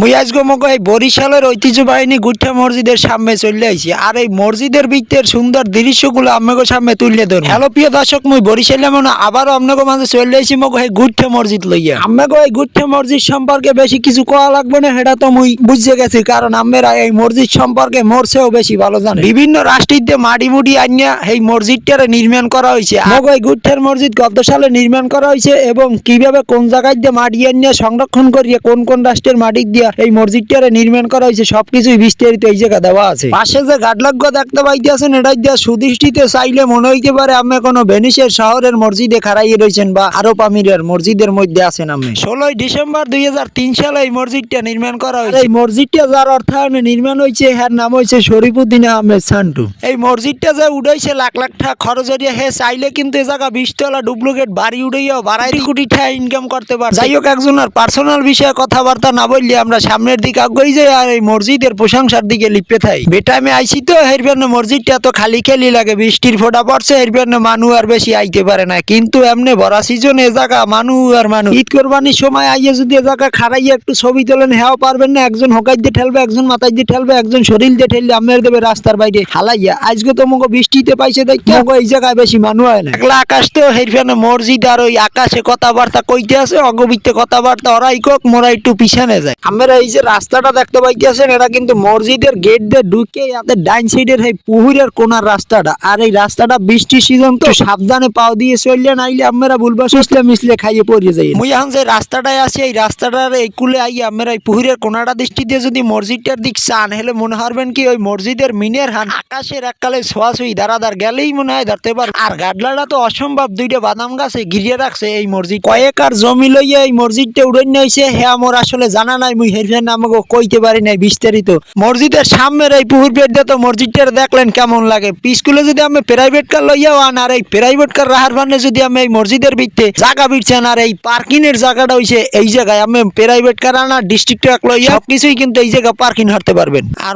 মুই আজকে মগে এই বরিশালের ঐতিহ্যবাহিনী গুঠা মসজিদের সামনে চলে আইছি। আর এই মসজিদের ভিতরের সুন্দর দৃশ্যগুলো আপনাকে সামনে তুলে ধরুন। হ্যালো প্রিয় দর্শক, মুই বরিশালে মনে আবারও আপনাকে মাঝে চলে আইছি মগে এই গুঠা মসজিদ লইয়া। আপনাকে এই গুঠা মসজিদ সম্পর্কে বেশি কিছু কোয়া লাগবে না, সেটা তো মুই বুঝে গেছি, কারণ আমরা এই মসজিদ সম্পর্কে মোরছেও বেশি ভালো জানি। বিভিন্ন রাষ্ট্রীতে মাটি মুটি আনিয়া এই মসজিদটারে নির্মাণ করা হয়েছে। মগে এই গুঠার মসজিদ কত সালে নির্মাণ করা হয়েছে এবং কিভাবে কোন জায়গায় দিয়ে মাটি আনিয়া সংরক্ষণ করিয়ে কোন কোন রাষ্ট্রের মাটি দিয়া এই মসজিদটারে নির্মাণ করা হয়েছে সবকিছুই বিস্তারিত এই জায়গা দেওয়া আছে। পাশে যে গাডলাগ্য দেখতে পাইতেছেন, এটা দিয়া সুদৃষ্টিতে চাইলে মনে হইতে পারে আপনি কোনো ভেনিসের শহরের মসজিদে খাড়াইয়ে রয়েছেন বা আরব আমিরের মসজিদের মধ্যে আছেন। আপনি 16 ডিসেম্বর 2003 সালে এই মসজিদটা নির্মাণ করা হয়েছে। এই মসজিদটা যার অর্থায়নে নির্মাণ হয়েছে, এর নাম হয়েছে শরীফুদ্দিন আহমেদ সান্টু। এই মসজিদটা যে উড়াইছে লাখ লাখ টাকা খরচ হইয়া, হে চাইলে কিন্তু এ জায়গা 20 তলা ডুপ্লিকেট বাড়ি উড়াইয়া বাড়াই কোটি টাকা ইনকাম করতে পারে। যাই হোক, একজনের পার্সোনাল বিষয়ে কথাবার্তা না বললে আমরা সামনের দিকে আগাই যাই আর এই মসজিদের প্রশংসার দিকে লিপে থাই। বেটাইমে আইছি তো হেরবেন মসজিদটা তো খালি খালি লাগে, বৃষ্টির ফোঁটা পড়ছে, হেরবেন মানুষ আর বেশি আইতে পারে না। কিন্তু এমনি ভরা সিজন এ জায়গা মানুষ আর মানুষ। ঈদ কোরবানির সময় আইয়ে যদি এ জায়গা খাড়াইয়া একটু ছবি তোলেন, হেও পারবেন না। একজন হোকাই দিয়ে ঠেলবে, একজন মাথায় দিয়ে ঠেলবে, একজন শরীর দিয়ে ঠেললে আমের দেবে রাস্তার বাইরে হালাইয়া। আজকে তো মগো বৃষ্টিতে পাইছে দেখি মগো এই জায়গায় বেশি মানুষ হয় না। একলা আকাশ তো হেরবেন মসজিদ আর ওই আকাশে কথাবার্তা কইতে আছে, অগবিত্তে কথাবার্তা ওরাই কক, মোরা একটু পিছনে যায়। আমরা এই যে রাস্তাটা দেখতে পাইতেছেন, এটা কিন্তু মসজিদের গেট দিয়ে ঢুকে ইয়াতে ডাইন সাইডের এই পুহুরের কোনার রাস্তাটা। আর এই রাস্তাটা বৃষ্টির সিজন তো সাবধানে পাও দিয়ে চললে, নাইলে আমরা ভুলবা সুসলে মিসলে খাইয়ে পড়ে যাই। মুই এখন যে রাস্তাটায় আছি, এই রাস্তাটার এই কুলে আই আমরা এই পুহুরের কোনাটা দৃষ্টি দিয়ে যদি মসজিদটার দিক চান, হলে মনে হারবেন কি ওই মসজিদের মিনের হান আকাশের এককালে ছোঁয়াছুঁই দাঁড়াদার গেলেই মনে হয় ধরতে পার। আর গাডলাটা তো অসম্ভব, দুইটা বাদাম গাছে ঘিরিয়ে রাখছে এই মসজিদ। কয়েক আর জমি লইয়া এই মসজিদটা উড়াই হয়েছে, হ্যাঁ আমার আসলে জানা নাই, মুই হেরফেন আমাকে কইতে পারি নাই বিস্তারিত। মসজিদের সামনের এই পুহুর পেট দিয়ে তো মসজিদটা দেখলেন কেমন লাগে। স্কুলে যদি আমি প্রাইভেট কার লইয়াও আন, আর এই প্রাইভেট কার রাহার ভান্নে যদি আমি এই মসজিদের ভিতরে জায়গা বিরছেন, আর এই পার্কিং এর জায়গাটা হইছে এই জায়গায় আমি প্রাইভেট কার আনা ডিস্ট্রিক্ট লইয়া সবকিছুই কিন্তু এই জায়গা পার্কিং হারতে পারবেন। আর